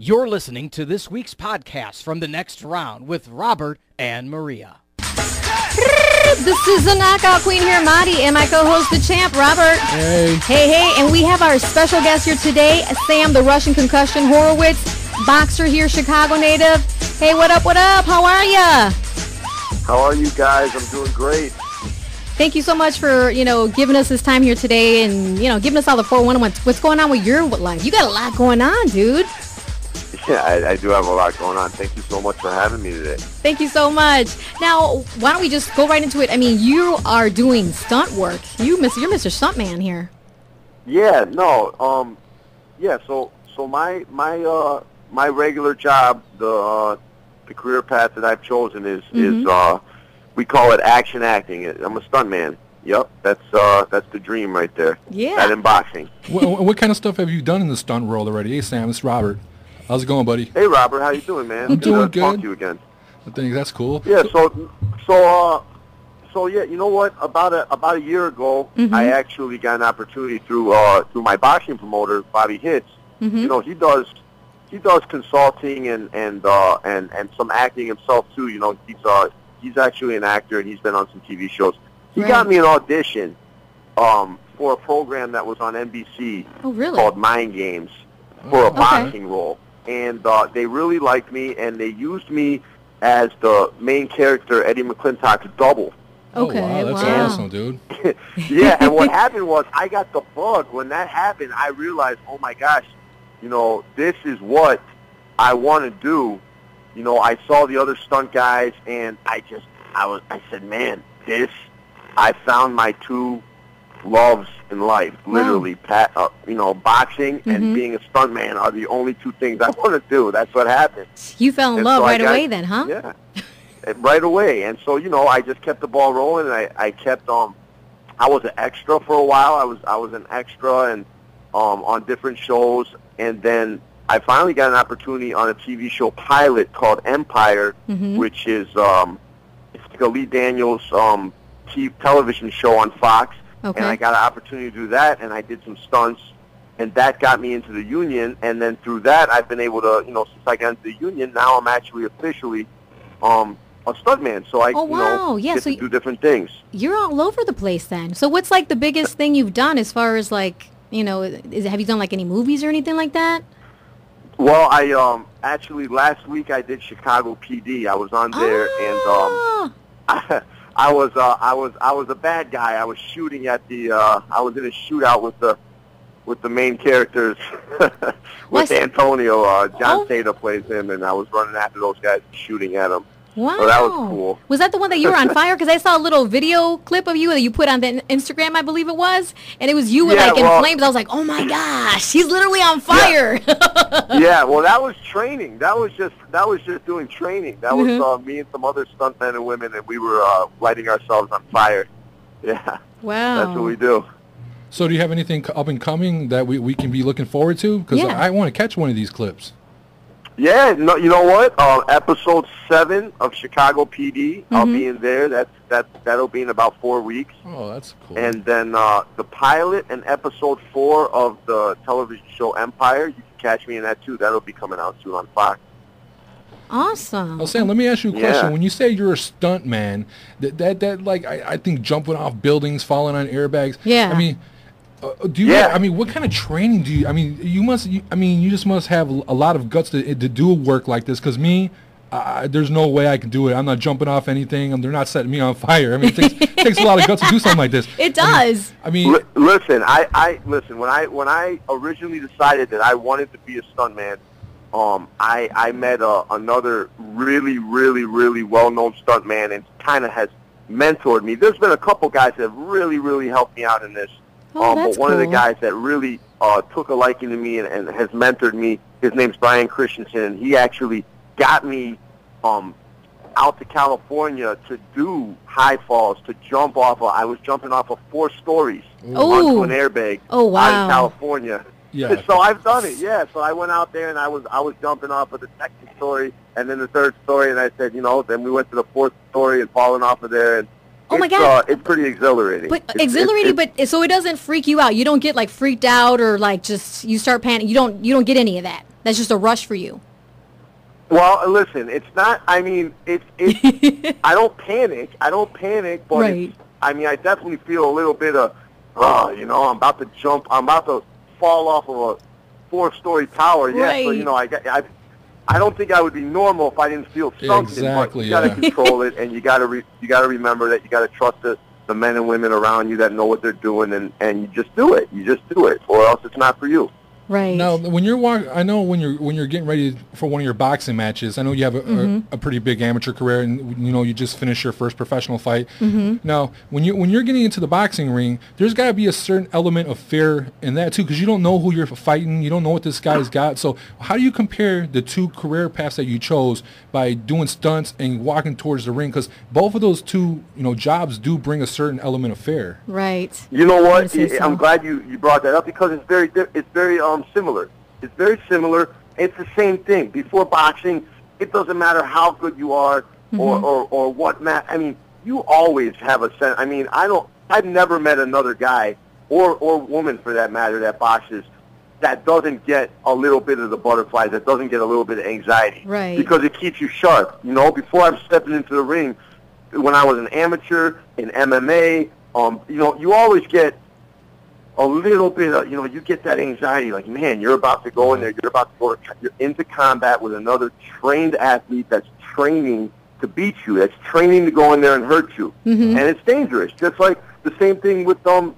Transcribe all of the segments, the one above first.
You're listening to this week's podcast from The Next Round with Robert and Maria. This is the Knockout Queen here, Marty, and my co-host, the champ, Robert. Hey. Hey, and we have our special guest here today, Sam, the Russian Concussion, Horowitz, boxer here, Chicago native. Hey, what up, how are ya? How are you guys? I'm doing great. Thank you so much for, giving us this time here today and, giving us all the 411. What's going on with your life? You got a lot going on, dude. Yeah, I do have a lot going on. Thank you so much for having me today. Thank you so much. Now, why don't we just go right into it? I mean, you are doing stunt work. You're Mr. Stuntman here. Yeah, no, so my regular job, the career path that I've chosen is we call it action acting. I'm a stuntman. Yep, that's the dream right there. Yeah. That in boxing. What kind of stuff have you done in the stunt world already? Hey, Sam, it's Robert. How's it going, buddy? Hey, Robert, how you doing, man? I'm doing good. Talk to you again. I think that's cool. Yeah, so yeah, you know what? About a year ago, I actually got an opportunity through my boxing promoter, Bobby Hitz. You know, he does consulting and some acting himself too. You know, he's actually an actor and he's been on some TV shows. He got me an audition for a program that was on NBC called Mind Games for a boxing role. And they really liked me, and they used me as the main character, Eddie McClintock's double. Okay, oh, wow, that's awesome, dude. Yeah, and what happened was I got the bug. When that happened, I realized, oh my gosh, this is what I want to do. I saw the other stunt guys, and I said, man, I found my two loves in life, literally. Boxing and being a stuntman are the only two things I want to do. That's what happened. You fell in love right away then, huh? Yeah, right away. And so, I just kept the ball rolling, and I kept, I was an extra for a while. I was an extra and on different shows, and then I finally got an opportunity on a TV show pilot called Empire, which is it's like a Lee Daniels television show on Fox. Okay. And I got an opportunity to do that, and I did some stunts, and that got me into the union. And then through that, I've been able to, since I got into the union, now I'm actually officially a stuntman. So I, get to do different things. You're all over the place then. So what's like the biggest thing you've done as far as like, have you done like any movies or anything like that? Well, I actually last week I did Chicago PD. I was on there, and I was a bad guy. I was shooting at the I was in a shootout with the main characters with Antonio. John Seda plays him, and I was running after those guys, shooting at them. Wow, so that was cool. Was that the one that you were on fire? Because I saw a little video clip of you that you put on the Instagram, I believe it was, and it was you with in flames. I was like, oh my gosh, he's literally on fire. Yeah, well, that was training. That was just doing training. That was me and some other stuntmen and women, and we were lighting ourselves on fire. Yeah. Wow. That's what we do. So do you have anything up and coming that we can be looking forward to? Because I want to catch one of these clips. Yeah, no, you know what? Episode 7 of Chicago PD, I'll be in there. That'll be in about 4 weeks. Oh, that's cool. And then the pilot and episode 4 of the television show Empire, you can catch me in that too. That'll be coming out soon on Fox. Awesome. Oh, Sam, let me ask you a question. When you say you're a stunt man, that like I think jumping off buildings, falling on airbags. Yeah. I mean. What kind of training do you? I mean, you just must have a lot of guts to do work like this. Because me, there's no way I can do it. I'm not jumping off anything. They're not setting me on fire. I mean, it takes a lot of guts to do something like this. It does. Listen. Listen. When I originally decided that I wanted to be a stuntman, I met another really, really, really well-known stuntman, and kind of has mentored me. There's been a couple guys that have really, really helped me out in this. But one of the guys that really took a liking to me and has mentored me, his name's Brian Christensen, and he actually got me out to California to do high falls, to jump off. I was jumping off of 4 stories onto an airbag out in California. Yeah. So I've done it, So I went out there and I was jumping off of the second story and then the third story, and I said, then we went to the 4th story and falling off of there, and Oh my God! It's pretty exhilarating. But so it doesn't freak you out. You don't get like freaked out or like just you start panicking. You don't get any of that. That's just a rush for you. Well, listen, it's not. I mean, it's. I don't panic. But right. I mean, I definitely feel a little bit of, you know, I'm about to jump. I'm about to fall off of a 4-story tower. Yeah, right. so you know, I don't think I would be normal if I didn't feel something. Exactly. But you got to control it, and you got to remember that you got to trust the men and women around you that know what they're doing, and you just do it. You just do it, or else it's not for you. Right. Now, when you're I know when you're getting ready for one of your boxing matches, I know you have a pretty big amateur career, and you know you just finished your first professional fight. Now, when you're getting into the boxing ring, there's got to be a certain element of fear in that too, because you don't know who you're fighting, you don't know what this guy's got. So, how do you compare the two career paths that you chose by doing stunts and walking towards the ring? Because both of those two, you know, jobs do bring a certain element of fear. Right. You know what? So. I'm glad you brought that up because it's very similar. It's very similar. It's the same thing. Before boxing, it doesn't matter how good you are or what I mean, you always have a sense. I mean, I've never met another guy or woman for that matter that boxes that doesn't get a little bit of the butterflies, that doesn't get a little bit of anxiety. Right. Because it keeps you sharp. You know, before I'm stepping into the ring, when I was an amateur in MMA, you know, you always get a little bit of, you know, you get that anxiety, like, man, you're about to go in there, you're into combat with another trained athlete that's training to beat you, that's training to go in there and hurt you, and it's dangerous. Just like the same thing with you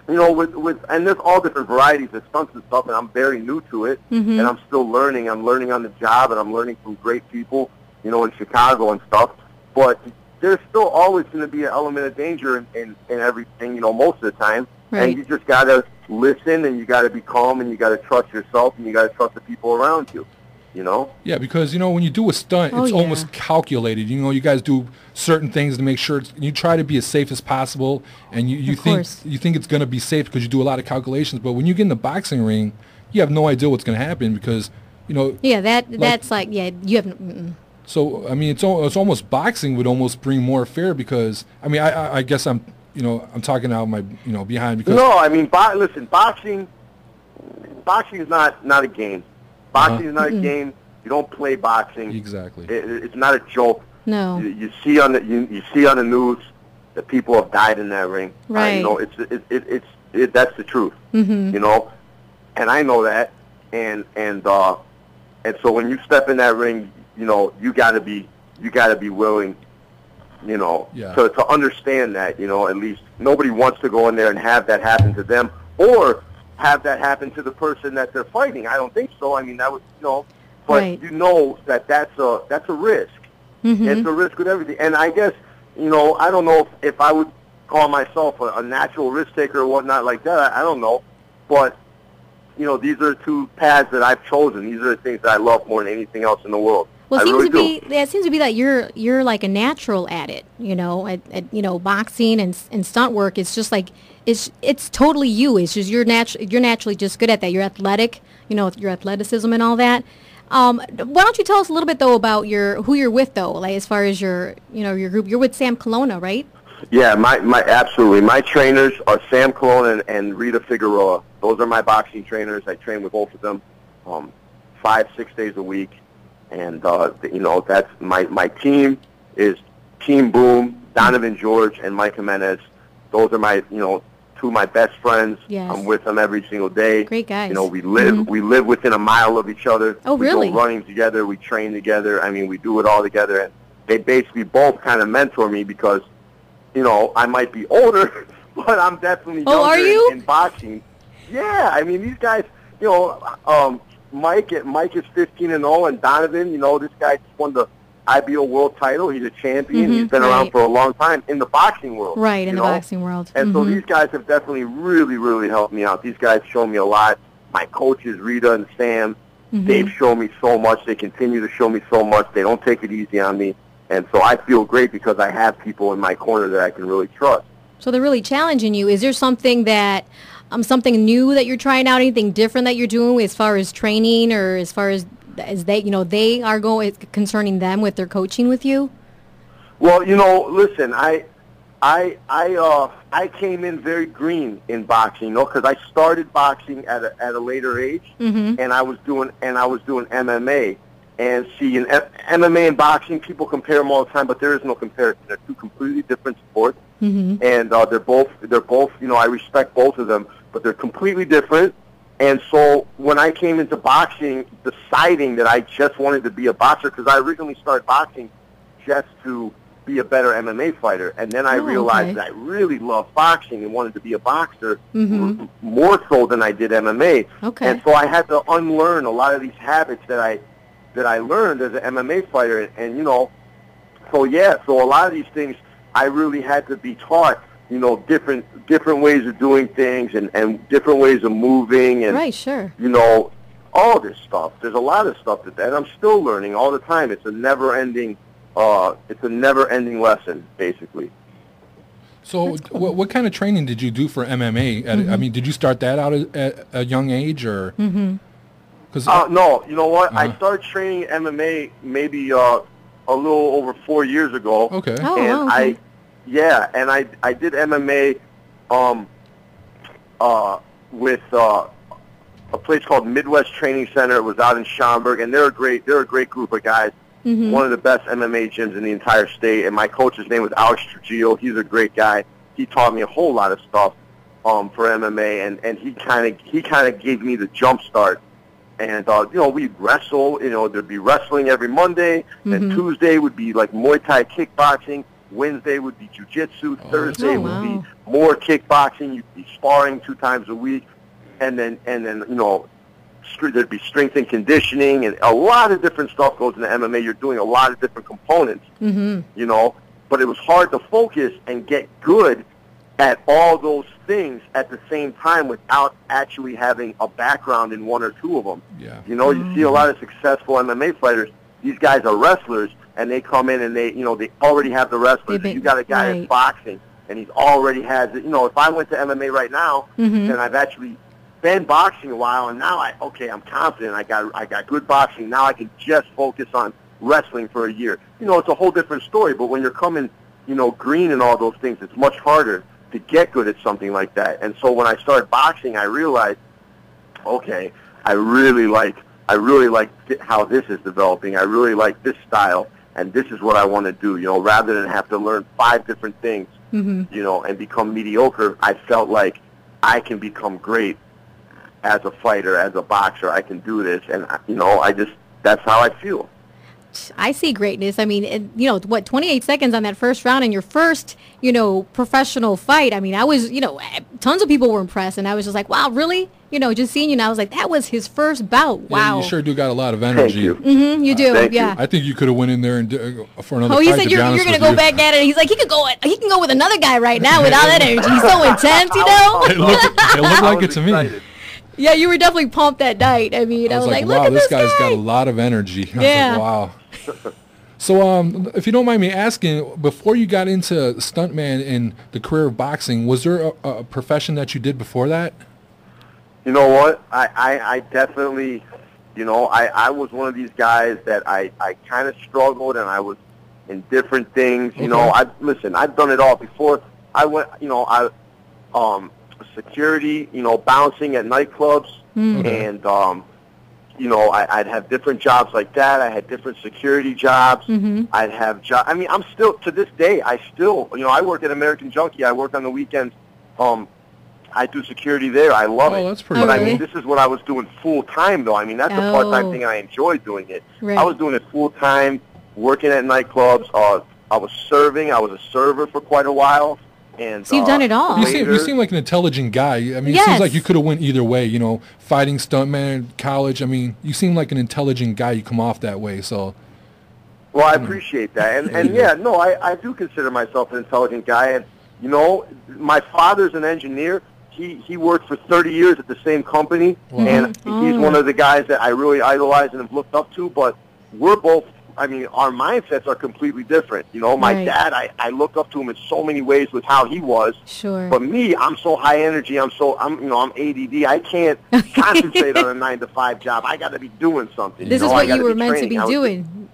know, with and there's all different varieties of stunts and stuff, and I'm very new to it, and I'm still learning. I'm learning on the job, and I'm learning from great people, you know, in Chicago and stuff. But there's still always going to be an element of danger in everything, you know, most of the time. Right. And you just got to listen, and you got to be calm, and you got to trust yourself, and you got to trust the people around you, you know? Yeah, because, you know, when you do a stunt, it's almost calculated. You know, you guys do certain things to make sure you try to be as safe as possible, and you think it's going to be safe because you do a lot of calculations. But when you get in the boxing ring, you have no idea what's going to happen because, you know. Yeah, that's like you have. So, I mean, it's almost boxing would almost bring more fear because, I mean, I guess I'm talking out my, you know, behind because. No, I mean, listen, boxing is not a game. Boxing is not a game. You don't play boxing. Exactly. It's not a joke. No. You see on the news that people have died in that ring. Right. You know, that's the truth. You know, and I know that, and so when you step in that ring, you know, you gotta be willing, you know, to understand that, you know, at least nobody wants to go in there and have that happen to them or have that happen to the person that they're fighting. I don't think so. I mean, that would, you know, but you know that's a risk. It's a risk with everything. And I guess, you know, I don't know if I would call myself a natural risk taker or whatnot like that. I don't know. But, you know, these are two paths that I've chosen. These are the things that I love more than anything else in the world. Well, it seems to be that you're like a natural at it, you know, at you know, boxing and stunt work. It's just like it's totally you. It's just you're naturally just good at that. You're athletic, you know, your athleticism and all that. Why don't you tell us a little bit though about who you're with though, like as far as your group. You're with Sam Colonna, right? Yeah, absolutely. My trainers are Sam Colonna and Rita Figueroa. Those are my boxing trainers. I train with both of them 5-6 days a week. And, you know, that's my team is Team Boom, Donovan George, and Mike Jimenez. Those are my, you know, two of my best friends. Yes. I'm with them every single day. Great guys. You know, we live within a mile of each other. Oh, really? We go running together. We train together. I mean, we do it all together. And they basically both kind of mentor me because, you know, I might be older, but I'm definitely younger in boxing. Yeah, I mean, these guys, you know, Mike is 15-0, and Donovan, you know, this guy just won the IBO world title. He's a champion. He's been around for a long time in the boxing world. Right, in the boxing world. And so these guys have definitely really, really helped me out. These guys show me a lot. My coaches, Rita and Sam, they've shown me so much. They continue to show me so much. They don't take it easy on me. And so I feel great because I have people in my corner that I can really trust. So they're really challenging you. Is there something that something new that you're trying out, anything different that you're doing as far as training or as far as they, you know, they are going concerning them with their coaching with you? Well, you know, listen, I came in very green in boxing, because I started boxing at a later age, and I was doing MMA. And see, in MMA and boxing, people compare them all the time, but there is no comparison. They're two completely different sports, and they're both. I respect both of them, but they're completely different. And so when I came into boxing, deciding that I just wanted to be a boxer, because I originally started boxing just to be a better MMA fighter, and then I realized that I really loved boxing and wanted to be a boxer more so than I did MMA. Okay. And so I had to unlearn a lot of these habits that I learned as an MMA fighter, and so a lot of these things I really had to be taught, different ways of doing things and different ways of moving, and right, sure, all this stuff. There's a lot of stuff that I'm still learning all the time. It's a never-ending lesson, basically. So what kind of training did you do for MMA? I mean, did you start that out at a young age, or? No, you know what? I started training MMA maybe a little over 4 years ago. Okay. And I did MMA with a place called Midwest Training Center. It was out in Schaumburg, and they're a great group of guys. One of the best MMA gyms in the entire state. And my coach's name was Alex Trujillo. He's a great guy. He taught me a whole lot of stuff for MMA, and he kind of gave me the jump start. And we'd wrestle. There'd be wrestling every Monday. Then Tuesday would be like Muay Thai kickboxing. Wednesday would be jiu-jitsu. Thursday would be more kickboxing. You'd be sparring 2 times a week, and then there'd be strength and conditioning, and a lot of different stuff goes into MMA. You're doing a lot of different components, but it was hard to focus and get good at all those things at the same time without actually having a background in 1 or 2 of them. Yeah. You see a lot of successful MMA fighters. These guys are wrestlers, and they come in and they already have the wrestlers. You got a guy that's boxing, and he's already has it. If I went to MMA right now, then I've actually been boxing a while, and now I'm confident. I got good boxing. Now I can just focus on wrestling for a year. It's a whole different story. But when you're coming, green and all those things, it's much harder to get good at something like that. And so when I started boxing, I realized, okay, I really like how this is developing. I really like this style, and this is what I want to do. Rather than have to learn 5 different things, and become mediocre, I felt like I can become great as a fighter, as a boxer. I can do this, and that's how I feel. I see greatness. I mean, 28 seconds on that first round in your first, professional fight. I mean, I was, tons of people were impressed, and I was just like, wow, really? Just seeing you now, I was like, that was his first bout. Wow. Yeah, you sure do got a lot of energy. Thank you. You do, Thank yeah. you. I think you could have went in there and for another fight. Oh, he said you're going to go back at it. He's like, he can go with another guy right now with all that energy. He's so intense, It looked like it to me. Yeah, you were definitely pumped that night. I mean, I was like, wow, look at this this guy's guy. got a lot of energy. Yeah. I was like, wow. So, if you don't mind me asking, before you got into stuntman in the career of boxing, was there a profession that you did before that? You know what? I definitely, I was one of these guys that I kind of struggled, and I was in different things. Okay. I've done it all before. I went, security, bouncing at nightclubs, and I'd have different jobs like that. I had different security jobs. I'd have jobs. I mean, I'm still, to this day, I work at American Junkie. I work on the weekends. I do security there. I love it. That's pretty But cool. I mean, this is what I was doing full time, though. I mean, that's a part-time thing. I enjoy doing it. Right. I was doing it full time, working at nightclubs. I was serving. I was a server for quite a while. And So you've done it all. You seem like an intelligent guy. I mean, Yes. it seems like you could have went either way, fighting, stuntman, college. I mean, you seem like an intelligent guy. You come off that way, so. Well, I appreciate that. And yeah, no, I do consider myself an intelligent guy. And, my father's an engineer. He worked for 30 years at the same company. Wow. And he's one of the guys that I really idolize and have looked up to. But we're both, our mindsets are completely different. My Right. dad, I look up to him in so many ways with how he was. Sure. But me, I'm so high energy. I'm ADD. I can't concentrate on a 9-to-5 job. I got to be doing something. This is I what gotta you were be meant to training. be doing.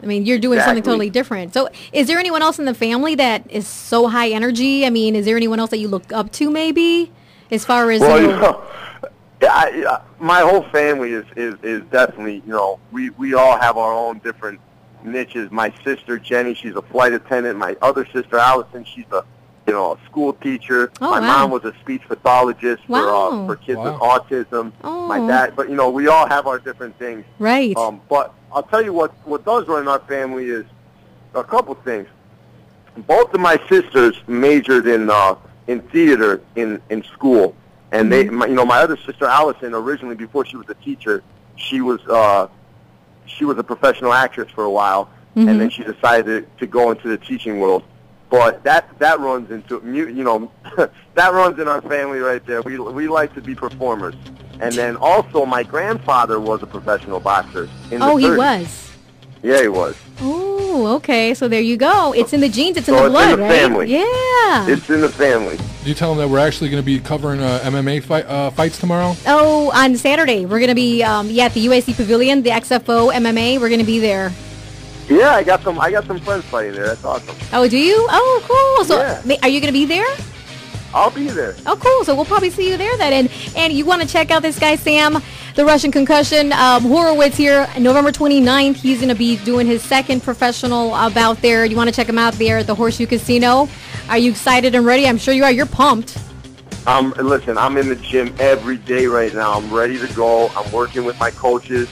I mean, you're doing something totally different. So is there anyone else in the family that is so high energy? I mean, is there anyone else that you look up to maybe as far as... Well, my whole family is definitely, we all have our own different niches. My sister, Jenny, she's a flight attendant. My other sister, Allison, she's a school teacher. My mom was a speech pathologist for kids with autism. My dad, but we all have our different things. Right. But I'll tell you what does run in our family is a couple things. Both of my sisters majored in theater in school, and my other sister Allison, originally before she was a teacher, she was a professional actress for a while, and then she decided to go into the teaching world. But that runs into that runs in our family right there. We like to be performers, and then also my grandfather was a professional boxer. In the 30s. He was. Yeah, he was. Oh, okay. So there you go. It's in the genes. It's in the blood, right? Family. Yeah. It's in the family. Did you tell them that we're actually going to be covering MMA fights tomorrow? Oh, on Saturday we're going to be at the UAC Pavilion, the XFO MMA. We're going to be there. Yeah, I got some friends fighting there. That's awesome. Oh, do you? Oh, cool. So, are you going to be there? I'll be there. Oh, cool. So we'll probably see you there then. And you want to check out this guy, Sam, the Russian Concussion, Horowitz here, November 29th. He's going to be doing his second professional bout there. You want to check him out there at the Horseshoe Casino. Are you excited and ready? I'm sure you are. You're pumped. Listen, I'm in the gym every day right now. I'm ready to go. I'm working with my coaches,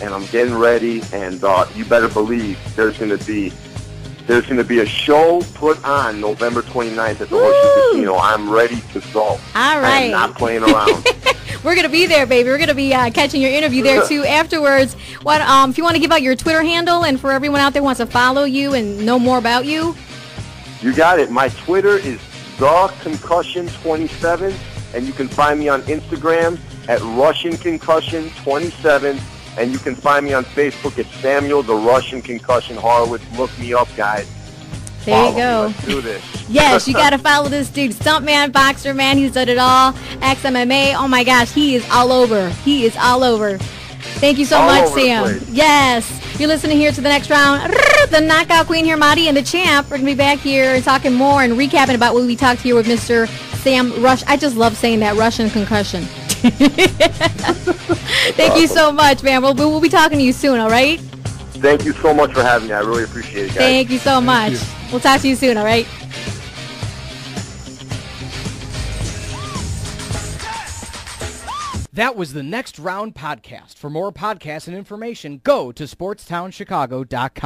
and I'm getting ready. And you better believe there's going to be a show put on November 29th at the Horsham Casino. I'm ready to go. All right. I'm not playing around. We're going to be there, baby. We're going to be catching your interview there, too, afterwards. If you want to give out your Twitter handle and for everyone out there who wants to follow you and know more about you. You got it. My Twitter is TheConcussion27, and you can find me on Instagram at Russian Concussion 27. And you can find me on Facebook at Samuel the Russian Concussion Horowitz. Look me up, guys. There you go. Let's do this. Yes, you got to follow this dude. Stuntman, boxer, man. He's done it all. Ex-MMA. Oh, my gosh. He is all over. He is all over. Thank you so much, Sam. Yes. You're listening here to the next round. The knockout queen here, Marty, and the champ. We're going to be back here and talking more and recapping about what we talked here with Mr. Sam Rush. I just love saying that, Russian Concussion. Thank you so much, man. We'll be talking to you soon, all right? Thank you so much for having me. I really appreciate it, guys. Thank you so much. We'll talk to you soon, all right? That was the Next Round podcast. For more podcasts and information, go to sportstownchicago.com.